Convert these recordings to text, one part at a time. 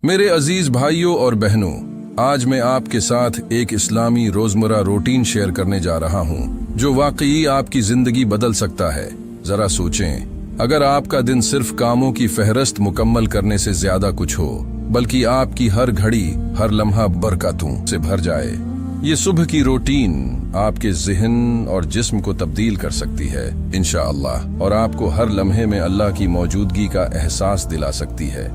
मेरे अजीज भाइयों और बहनों, आज मैं आपके साथ एक इस्लामी रोजमर्रा रूटीन शेयर करने जा रहा हूँ जो वाकई आपकी जिंदगी बदल सकता है। जरा सोचें, अगर आपका दिन सिर्फ कामों की फहरिस्त मुकम्मल करने से ज्यादा कुछ हो, बल्कि आपकी हर घड़ी हर लम्हा बरकतों से भर जाए। ये सुबह की रूटीन आपके ज़हन और जिस्म को तब्दील कर सकती है इंशाअल्लाह, और आपको हर लम्हे में अल्लाह की मौजूदगी का एहसास दिला सकती है।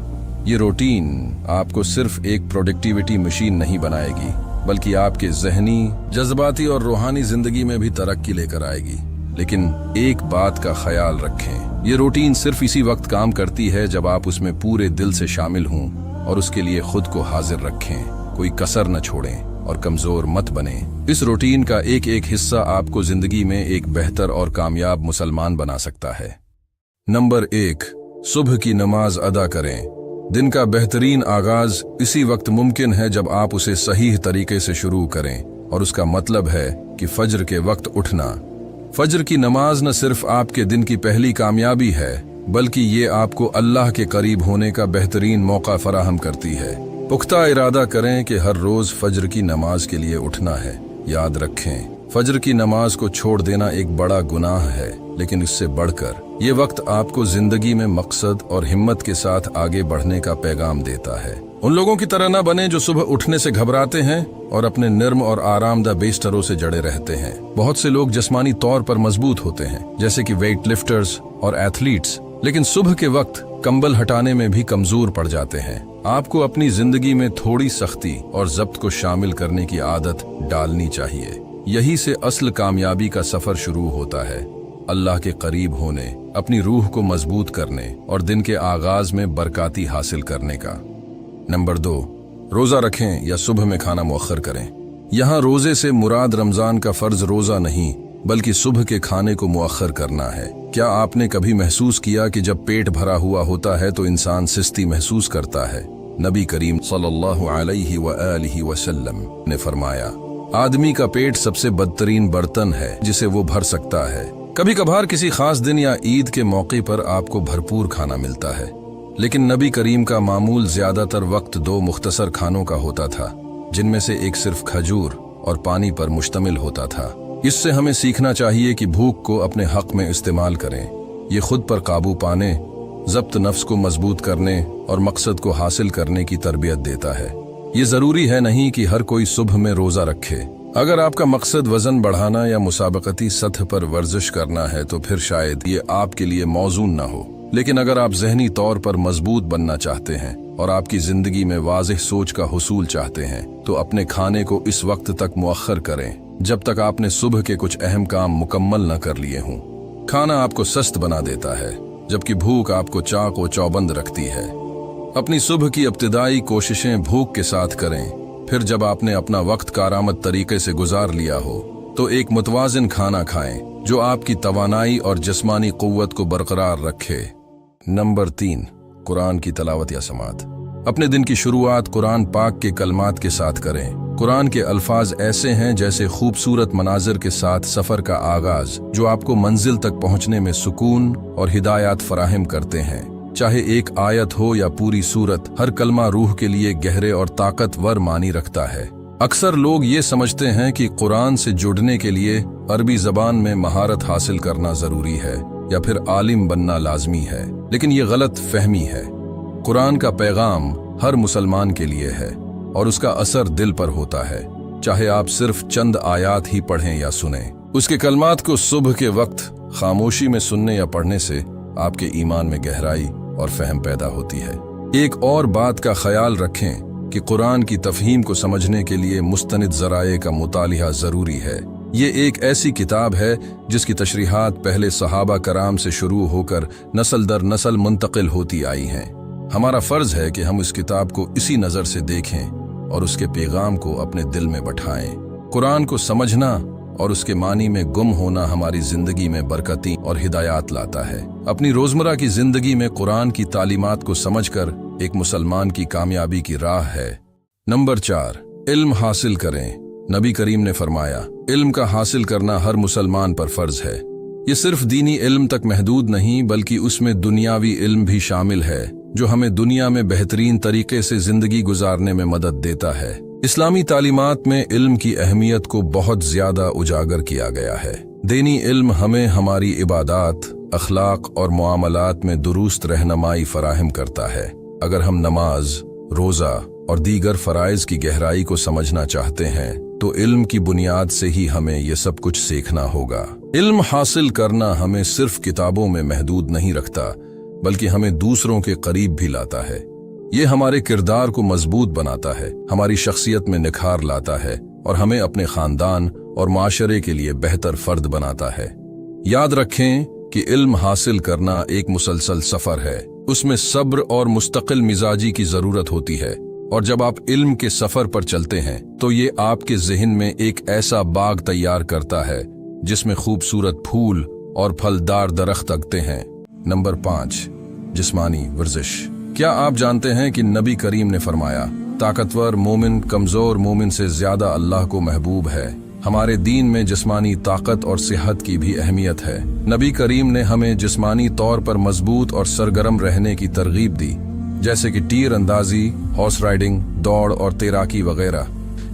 ये रूटीन आपको सिर्फ एक प्रोडक्टिविटी मशीन नहीं बनाएगी, बल्कि आपके ज़हनी, जज्बाती और रूहानी जिंदगी में भी तरक्की लेकर आएगी। लेकिन एक बात का ख्याल रखें, ये रूटीन सिर्फ इसी वक्त काम करती है जब आप उसमें पूरे दिल से शामिल हों और उसके लिए खुद को हाजिर रखें। कोई कसर न छोड़ें और कमजोर मत बने। इस रूटीन का एक एक हिस्सा आपको जिंदगी में एक बेहतर और कामयाब मुसलमान बना सकता है। नंबर 1, सुबह की नमाज अदा करें। दिन का बेहतरीन आगाज इसी वक्त मुमकिन है जब आप उसे सही तरीके से शुरू करें, और उसका मतलब है कि फज्र के वक्त उठना। फज्र की नमाज न सिर्फ आपके दिन की पहली कामयाबी है, बल्कि ये आपको अल्लाह के करीब होने का बेहतरीन मौका फराहम करती है। पुख्ता इरादा करें कि हर रोज फज्र की नमाज के लिए उठना है। याद रखें, फज्र की नमाज को छोड़ देना एक बड़ा गुनाह है, लेकिन इससे बढ़कर ये वक्त आपको जिंदगी में मकसद और हिम्मत के साथ आगे बढ़ने का पैगाम देता है। उन लोगों की तरह न बने जो सुबह उठने से घबराते हैं और अपने निर्म और आरामदा बिस्तरों से जड़े रहते हैं। बहुत से लोग जिस्मानी तौर पर मजबूत होते हैं, जैसे कि वेट लिफ्टर्स और एथलीट्स, लेकिन सुबह के वक्त कंबल हटाने में भी कमजोर पड़ जाते हैं। आपको अपनी जिंदगी में थोड़ी सख्ती और जब्त को शामिल करने की आदत डालनी चाहिए। यही से असल कामयाबी का सफर शुरू होता है, अल्लाह के करीब होने, अपनी रूह को मजबूत करने और दिन के आगाज में बरकाती हासिल करने का। नंबर 2, रोजा रखें या सुबह में खाना मुअख्खर करें। यहाँ रोजे से मुराद रमजान का फर्ज रोजा नहीं, बल्कि सुबह के खाने को मुअख्खर करना है। क्या आपने कभी महसूस किया कि जब पेट भरा हुआ होता है तो इंसान सुस्ती महसूस करता है? नबी करीम सल्लल्लाहु अलैहि वआलिहि वसल्लम ने फरमाया, आदमी का पेट सबसे बदतरीन बर्तन है जिसे वो भर सकता है। कभी कभार किसी खास दिन या ईद के मौके पर आपको भरपूर खाना मिलता है, लेकिन नबी करीम का मामूल ज्यादातर वक्त 2 मुख्तसर खानों का होता था, जिनमें से एक सिर्फ खजूर और पानी पर मुश्तमिल होता था। इससे हमें सीखना चाहिए कि भूख को अपने हक में इस्तेमाल करें। ये खुद पर काबू पाने, जब्त नफ्स को मजबूत करने और मकसद को हासिल करने की तरबियत देता है। ये जरूरी है नहीं कि हर कोई सुबह में रोजा रखे। अगर आपका मकसद वजन बढ़ाना या मुसाबकती सतह पर वर्जिश करना है तो फिर शायद ये आपके लिए मौजून ना हो। लेकिन अगर आप ज़हनी तौर पर मजबूत बनना चाहते हैं और आपकी जिंदगी में वाज़ेह सोच का हुसूल चाहते हैं, तो अपने खाने को इस वक्त तक मुअख्खर करें जब तक आपने सुबह के कुछ अहम काम मुकम्मल न कर लिए हों। खाना आपको सस्त बना देता है, जबकि भूख आपको चाक व चौबंद रखती है। अपनी सुबह की इब्तिदाई कोशिशें भूख के साथ करें। फिर जब आपने अपना वक्त कारामद तरीके से गुजार लिया हो, तो एक मुतवाजिन खाना खाएं जो आपकी तवानाई और जिस्मानी कुव्वत को बरकरार रखे। नंबर 3, कुरान की तलावत या समात। अपने दिन की शुरुआत कुरान पाक के कलमात के साथ करें। कुरान के अल्फाज ऐसे हैं जैसे खूबसूरत मनाजिर के साथ सफर का आगाज, जो आपको मंजिल तक पहुंचने में सुकून और हिदायत फराहम करते हैं। चाहे एक आयत हो या पूरी सूरत, हर कलमा रूह के लिए गहरे और ताकतवर मानी रखता है। अक्सर लोग ये समझते हैं कि कुरान से जुड़ने के लिए अरबी जबान में महारत हासिल करना जरूरी है या फिर आलिम बनना लाजमी है, लेकिन ये गलत फहमी है। कुरान का पैगाम हर मुसलमान के लिए है और उसका असर दिल पर होता है, चाहे आप सिर्फ चंद आयात ही पढ़ें या सुनें। उसके कलमात को सुबह के वक्त खामोशी में सुनने या पढ़ने से आपके ईमान में गहराई और फहम पैदा होती है। एक और बात का ख्याल रखें कि कुरान की तफहीम को समझने के लिए मुस्तनिद ज़राए का मुतालिया ज़रूरी है। ये एक ऐसी किताब है जिसकी तशरीहात पहले सहाबा कराम से शुरू होकर नस्ल दर नस्ल मुंतकिल होती आई हैं। हमारा फ़र्ज है कि हम इस किताब को इसी नज़र से देखें और उसके पैगाम को अपने दिल में बैठाएं। कुरान को समझना और उसके मानी में गुम होना हमारी जिंदगी में बरकती और हिदायत लाता है। अपनी रोजमर्रा की जिंदगी में कुरान की तालीमात को समझकर एक मुसलमान की कामयाबी की राह है। नंबर 4, इल्म हासिल करें। नबी करीम ने फरमाया, इल्म का हासिल करना हर मुसलमान पर फर्ज है। ये सिर्फ दीनी इल्म तक महदूद नहीं, बल्कि उसमें दुनियावी इल्म भी शामिल है, जो हमें दुनिया में बेहतरीन तरीके से जिंदगी गुजारने में मदद देता है। इस्लामी तालीमात में इल्म की अहमियत को बहुत ज्यादा उजागर किया गया है। दीनी इल्म हमें हमारी इबादात, अखलाक और मुआमलात में दुरुस्त रहनुमाई फराहम करता है। अगर हम नमाज, रोजा और दीगर फराइज की गहराई को समझना चाहते हैं तो इल्म की बुनियाद से ही हमें ये सब कुछ सीखना होगा। इल्म हासिल करना हमें सिर्फ किताबों में महदूद नहीं रखता, बल्कि हमें दूसरों के करीब भी लाता है। ये हमारे किरदार को मजबूत बनाता है, हमारी शख्सियत में निखार लाता है और हमें अपने खानदान और माशरे के लिए बेहतर फर्द बनाता है। याद रखें कि इल्म हासिल करना एक मुसलसल सफर है। उसमें सब्र और मुस्तकिल मिजाजी की जरूरत होती है, और जब आप इल्म के सफर पर चलते हैं तो ये आपके ज़हन में एक ऐसा बाग तैयार करता है जिसमें खूबसूरत फूल और फलदार दरख्त उगते हैं। नंबर 5, जिस्मानी वर्जिश। क्या आप जानते हैं कि नबी करीम ने फरमाया, ताकतवर मोमिन कमजोर मोमिन से ज्यादा अल्लाह को महबूब है। हमारे दीन में जिस्मानी ताकत और सेहत की भी अहमियत है। नबी करीम ने हमें जिस्मानी तौर पर मजबूत और सरगर्म रहने की तरगीब दी, जैसे कि तीर अंदाजी, हॉर्स राइडिंग, दौड़ और तैराकी वगैरह।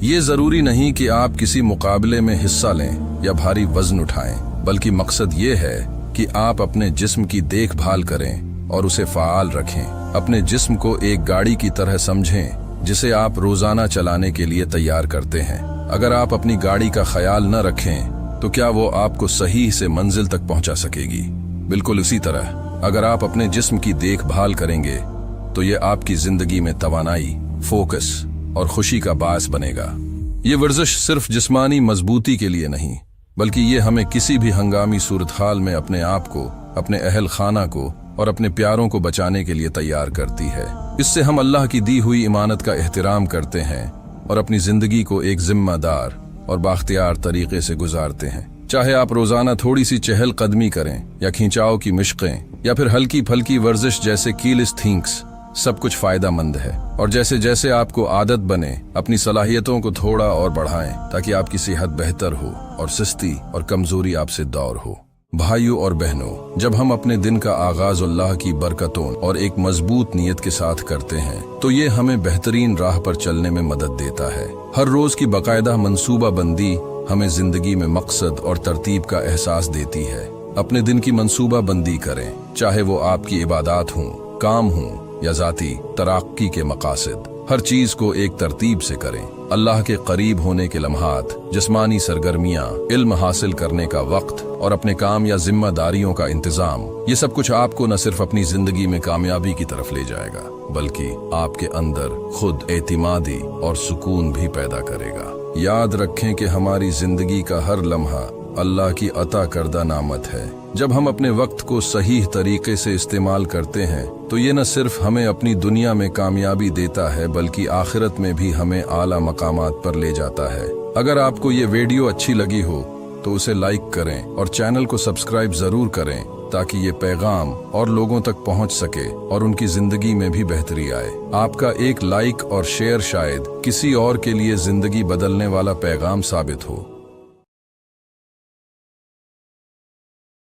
ये जरूरी नहीं कि आप किसी मुकाबले में हिस्सा लें या भारी वजन उठाएं, बल्कि मकसद ये है कि आप अपने जिस्म की देखभाल करें और उसे फाल रखें। अपने जिस्म को एक गाड़ी की तरह समझें जिसे आप रोजाना चलाने के लिए तैयार करते हैं। अगर आप अपनी गाड़ी का ख्याल न रखें तो क्या वो आपको सही से मंजिल तक पहुंचा सकेगी? बिल्कुल इसी तरह अगर आप अपने जिस्म की देखभाल करेंगे तो ये आपकी जिंदगी में तवानाई, फोकस और खुशी का बायस बनेगा। ये वर्जिश सिर्फ जिस्मानी मजबूती के लिए नहीं, बल्कि ये हमें किसी भी हंगामी सूरत हाल में अपने आप को, अपने अहल खाना को और अपने प्यारों को बचाने के लिए तैयार करती है। इससे हम अल्लाह की दी हुई इमानत का एहतराम करते हैं और अपनी जिंदगी को एक जिम्मेदार और बाख्तियार तरीके से गुजारते हैं। चाहे आप रोजाना थोड़ी सी चहल कदमी करें या खिंचाव की मशकें या फिर हल्की फल्की वर्जिश जैसे कीलिस्थींक्स, सब कुछ फायदा मंद है। और जैसे जैसे आपको आदत बने, अपनी सलाहियतों को थोड़ा और बढ़ाएं ताकि आपकी सेहत बेहतर हो और सुस्ती और कमजोरी आपसे दूर हो। भाइयों और बहनों, जब हम अपने दिन का आगाज अल्लाह की बरकतों और एक मजबूत नीयत के साथ करते हैं तो ये हमें बेहतरीन राह पर चलने में मदद देता है। हर रोज की बाकायदा मंसूबा बंदी हमें जिंदगी में मकसद और तरतीब का एहसास देती है। अपने दिन की मंसूबा बंदी करें, चाहे वो आपकी इबादात हों, काम हों या जाती तराक्की के मकासद। हर चीज को एक तरतीब से करें। अल्लाह के करीब होने के लम्हात, जिस्मानी सरगर्मियां, इल्म हासिल करने का वक्त और अपने काम या जिम्मेदारियों का इंतजाम, ये सब कुछ आपको न सिर्फ अपनी जिंदगी में कामयाबी की तरफ ले जाएगा, बल्कि आपके अंदर खुद एतिमादी और सुकून भी पैदा करेगा। याद रखें कि हमारी जिंदगी का हर लम्हा अल्लाह की अता करदा नामत है। जब हम अपने वक्त को सही तरीके से इस्तेमाल करते हैं तो ये न सिर्फ हमें अपनी दुनिया में कामयाबी देता है, बल्कि आखिरत में भी हमें आला मकामात पर ले जाता है। अगर आपको ये वीडियो अच्छी लगी हो तो उसे लाइक करें और चैनल को सब्सक्राइब जरूर करें ताकि ये पैगाम और लोगों तक पहुंच सके और उनकी जिंदगी में भी बेहतरी आए। आपका एक लाइक और शेयर शायद किसी और के लिए जिंदगी बदलने वाला पैगाम साबित हो।